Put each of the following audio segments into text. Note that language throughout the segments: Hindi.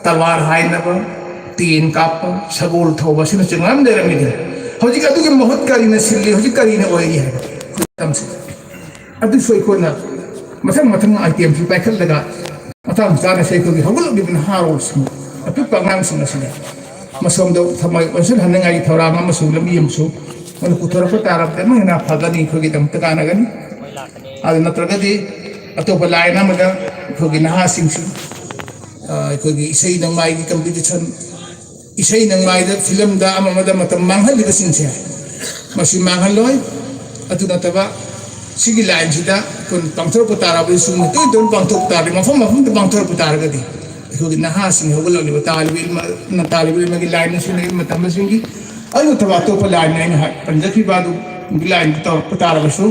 talwar hainaba tin kap sabul thoba sina chingam de ramidi hoji ka du mahut kari na silli hoji kari na oi hai tamsi adu soi ko na mathang item fi paikal daga matang sana sei ko gi hogul bi bin haros atu pangang sina sina masom do thamai onsen hanangai thorama masulami yamsu on kuthora ko tarap de na phagani ko gi dam takana gani adu natragadi atopa laina maga ko gi naha singsi ko gi isai nang mai gi competition isai nang mai da film da amamada matam manghal ga singsi masi manghal loi atu nataba sigi line sida kun pangthor ko tarap su to don pangthor tar mafam da pangthor ko tar ga di ko gi naha sing hogol ni talibil ma gi line su ni matam singi ayo taba to pa line ni ha panjabi badu gi line to ko tar ga su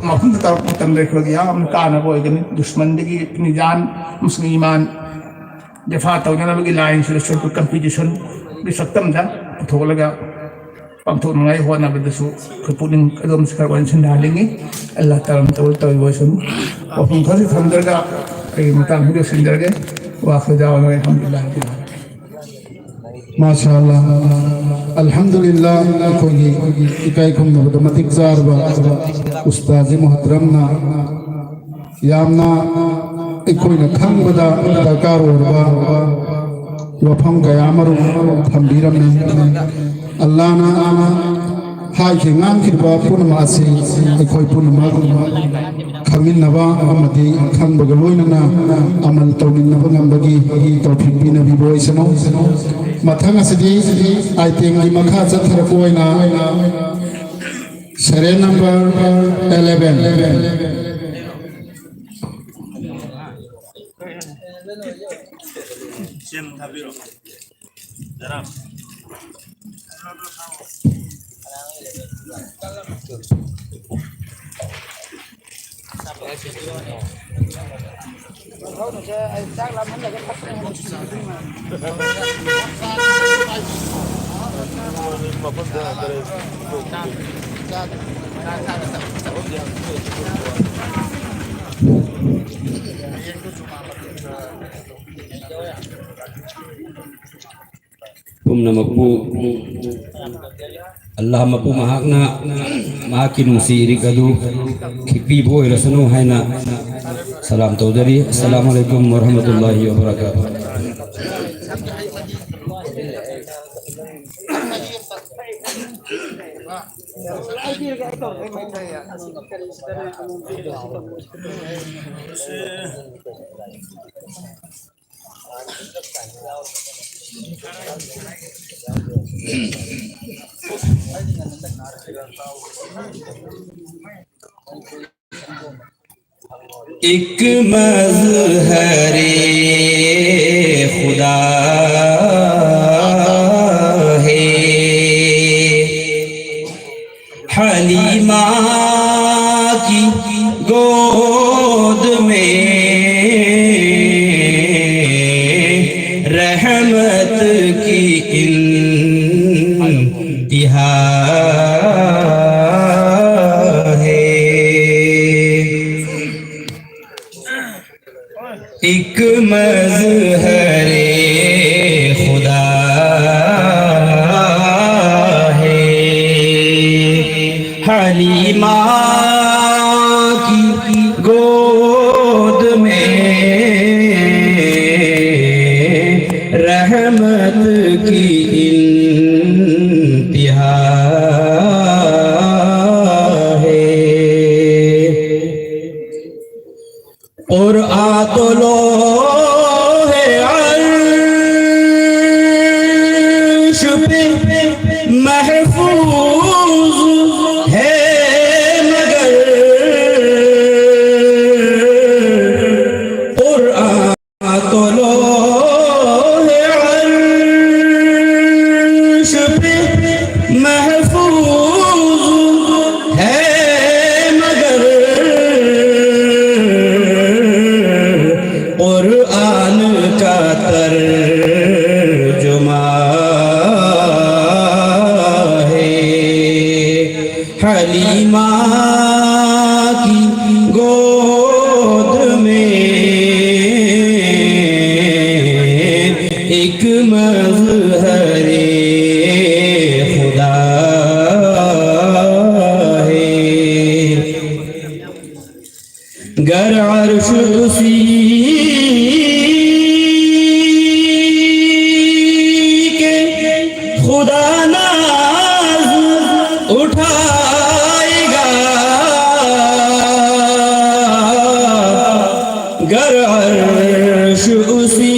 mafum da tar matam de ko gi am kana boy ga ni dushman de gi ni jan musliman जफा तौना बगी लाइन से कंपटीशन भी सकतम दा थोलगा पंथो मंगाई होना बदसु खपुनिंग अदम सकरवन संधालिंगी अल्लाह ताला तौल तौल वसम वफम खसी थंदरगा ए मतंग हिदो सिंदरगे वाखदावना अल्हम्दुलिल्लाह माशाअल्लाह अल्हम्दुलिल्लाह कोई इकाई खुम नबद मतिक जारबा उस्ताद मोहतरम ना यामना इकोइना खंगबदा दरकार ओरबा वफम गयामरु थंबीरमे अल्लाहना हाय के ngang खिरबा पुनमा से इकोइ पुनमा खमिनबा अमदि खंगबगा लोइनना अमल तौमिनबा ngambagi tawfik pinabi boisano mathang asidi item gi makha chathara koina serial number 11 Jam thabiro. Jarap. Namaku Allah mapu mahakna mahakinung si irikadu kipi boy rasanu haina salam taudari assalamualaikum warahmatullahi wabarakatuh. एक मज़हरे खुदा है हलीमा की गोद में रहमत की इंतिहा एक मज़हरे खुदा है हलीमा की गोद में रहमत की इंतिहा है और तो लो है अर्श पे महफूज है मगर तो लो है अर्श एक मज़हरे खुदा है। गर अर्श उसी के खुदा नाज उठाएगा, गर अर्श उसी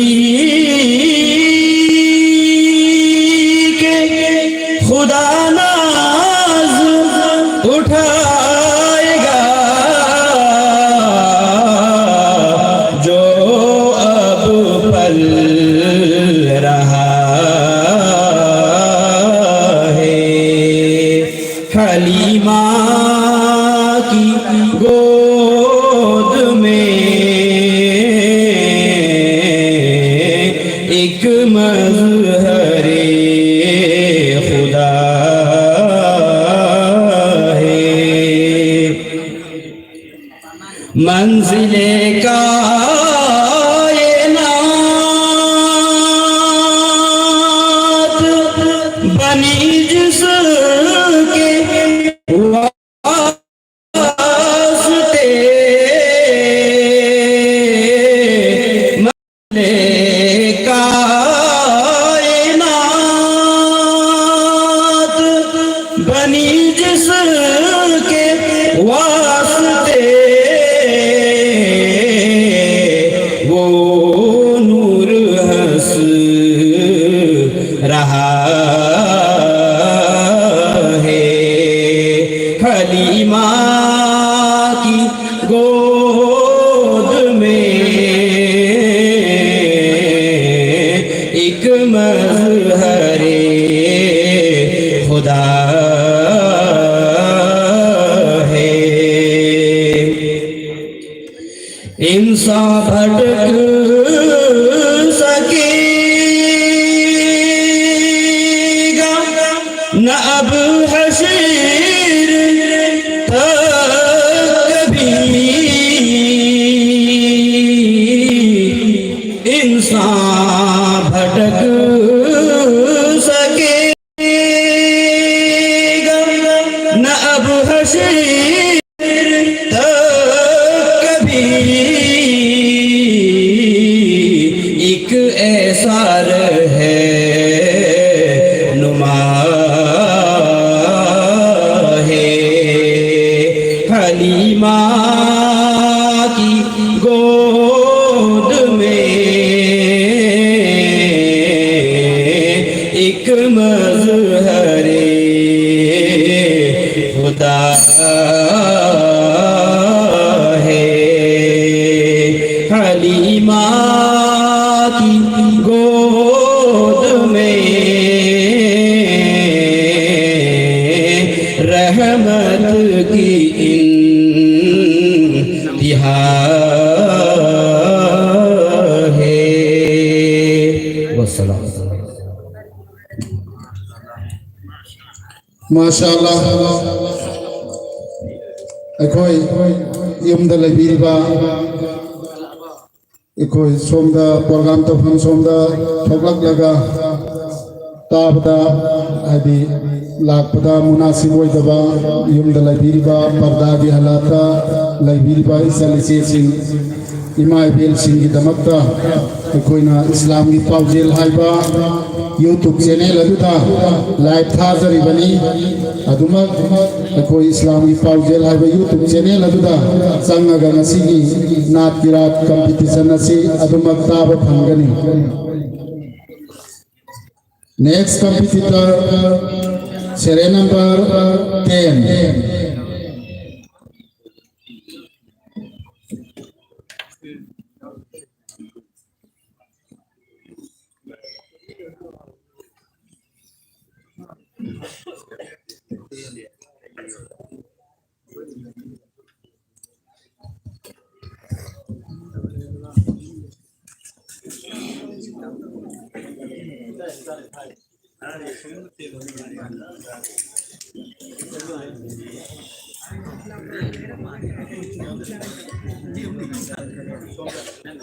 के खुदा नाज उठाएगा, जो अब पल रहा है। हलीमा की गोद में एक मज़हरे खुदा है। मंजिले कायनात बनी जिसके वास्ते, मंजिले कायनात बनी जिसके वास्ते, वो नूर हंस रहा है। हलीमा की गोद में एक मज़हरे खुदा है। इंसान भटक सकेगा न अब हशीर कभी, इंसान भटक सकेगा न अब हशीर कभी, एक ऐसा है नुमा है। हलीमा की गोद में एक मज़हरे खुदा है। हलीमा की गोद में रहमत की इंतिहा है। वस्सलाम। माशाअल्लाह अखोई यमदा लेबिरिबा अखोई सोमदा प्रोग्राम तफम सोमदा थोगलक लगा ताबदा हदी lakpada munasib oidaba yumda laibiriba pardagi halata laibiriba isalisi sing ima ibel singi damakta ekoina Islamgi Paojel haiba YouTube channel aduda live thajari bani aduma ekoi Islamgi Paojel haiba YouTube channel aduda changaga ngasigi naat kirat competition asi aduma taba phangani. Next competitor serial number 10.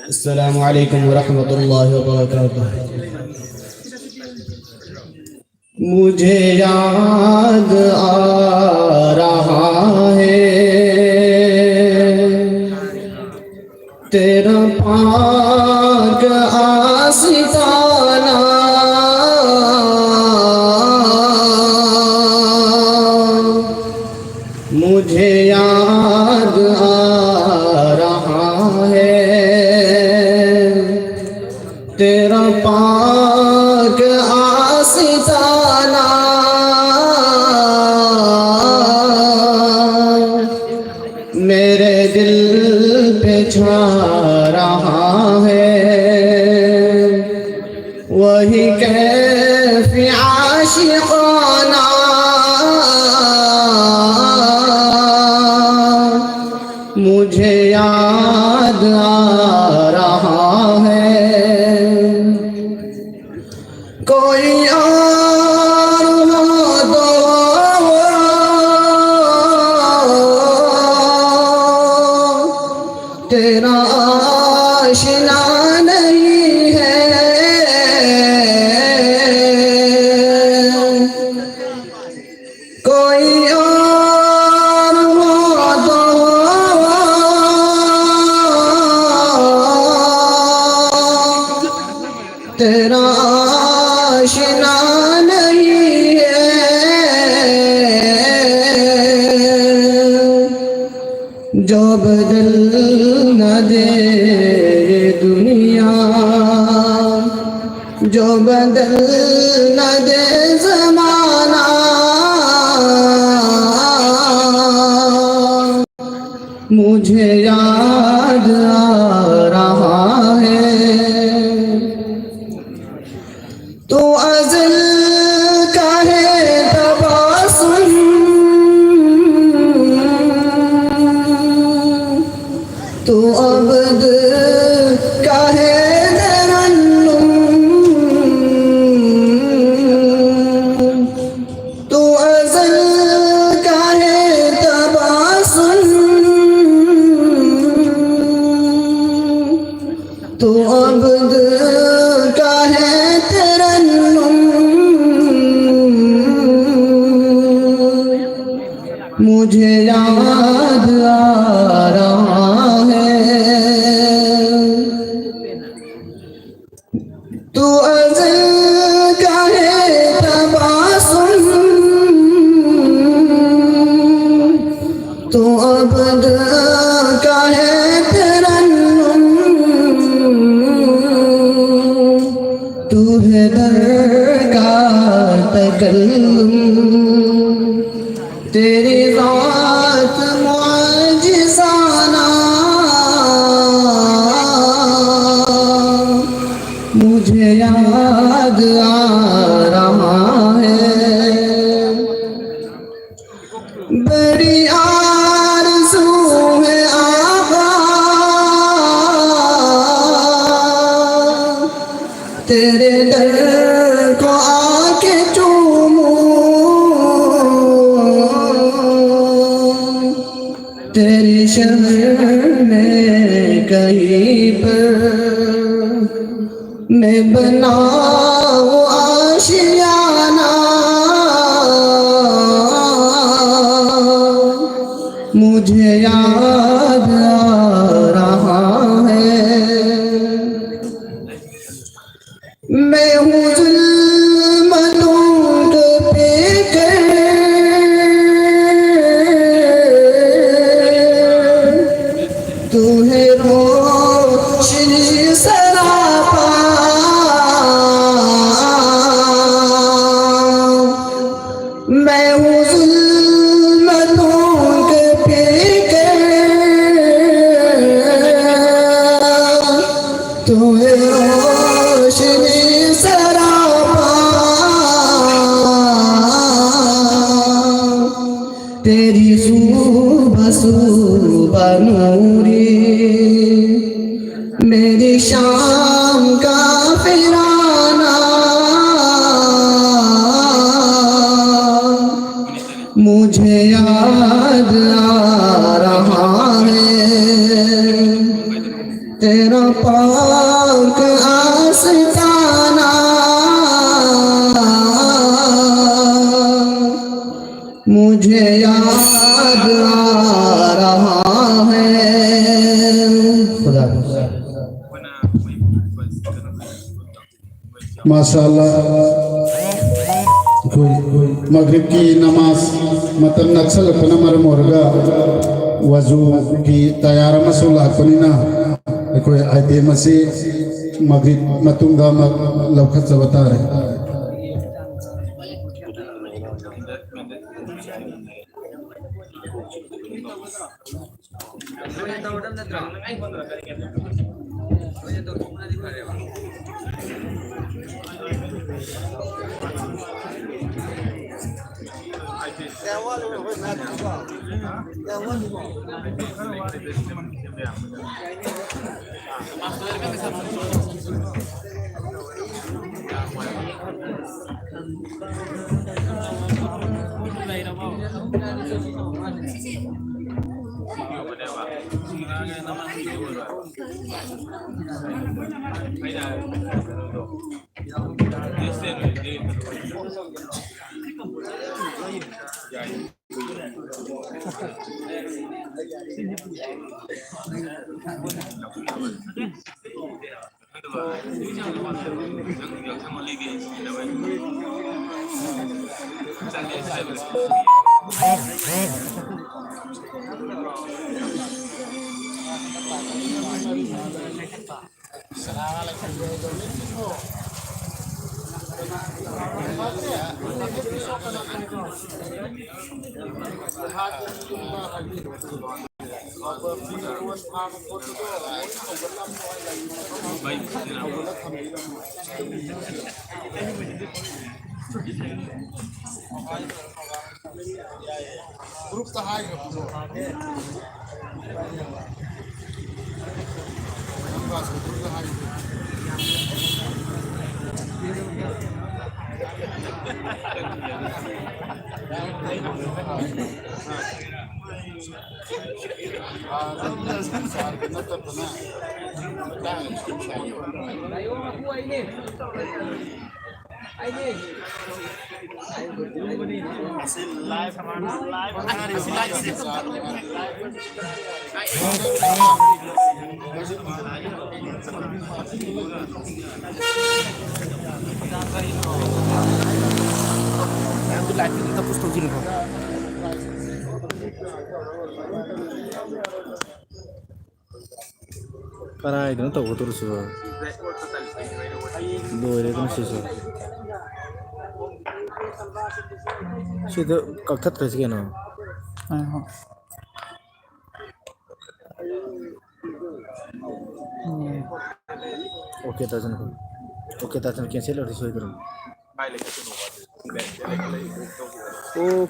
अस्सलामु अलैकुम वरहमतुल्लाहि वबरकातुह। मुझे याद आ रहा है तेरा पाक आस्ताना, मुझे याद आ रहा है तेरा पाक आस्ताना, मेरे दिल पे छा रहा है वही कैफ़ आशिक़ाना, मुझे याद आ रहा है कोई और हो तो तेरा आशिना नहीं है, कोई और हो तो तेरा आशिना नहीं है, जो बदल न दे ये दुनिया, जो बदल न दे ज़माना, मुझे याद आ रहा है तो अज़ल का है तबासुम, तो अब्द का है तरन्नुम, तो अज़ल का है तबासुम, तो अब्द का है तरन्नुम, मुझे याद आ रहा है तो अज़ल का है तबासुम, तो अब्द का है तरन्नुम, तू है दर का तकल्लुम, तेरी ज़ात मुअज्जिज़ाना, मुझे याद आ रहा है बड़ी आरज़ू है आका तेरे दर को आके चूमूं, तेरी शहर में कहीं पर मैं बनाऊं आशियाना, मुझे याद आ रहा है मैं हूँ ज़ुल्मतों पे कर, तू है रोशनी सरापा, मैं हूँ ज़ुल्मतों पे कर, तू है रोशनी सरापा, तेरी सुबह सुबह नूरी मेरी शाम का फिराना, मुझे याद मुझे याद आ रहा है। खुदा माशाअल्लाह मगरिब की नमाज मतलब नक्सल अपना मरम होगा वजू की तैयार मसूला अपनीना कोई आयते मसी मगरिब मतुंगा लवखत से बता रहे Para itu tahu terus loh. Loh itu sih so. Situ kakak terus kan? Oke tajan cancel harus itu. Oh.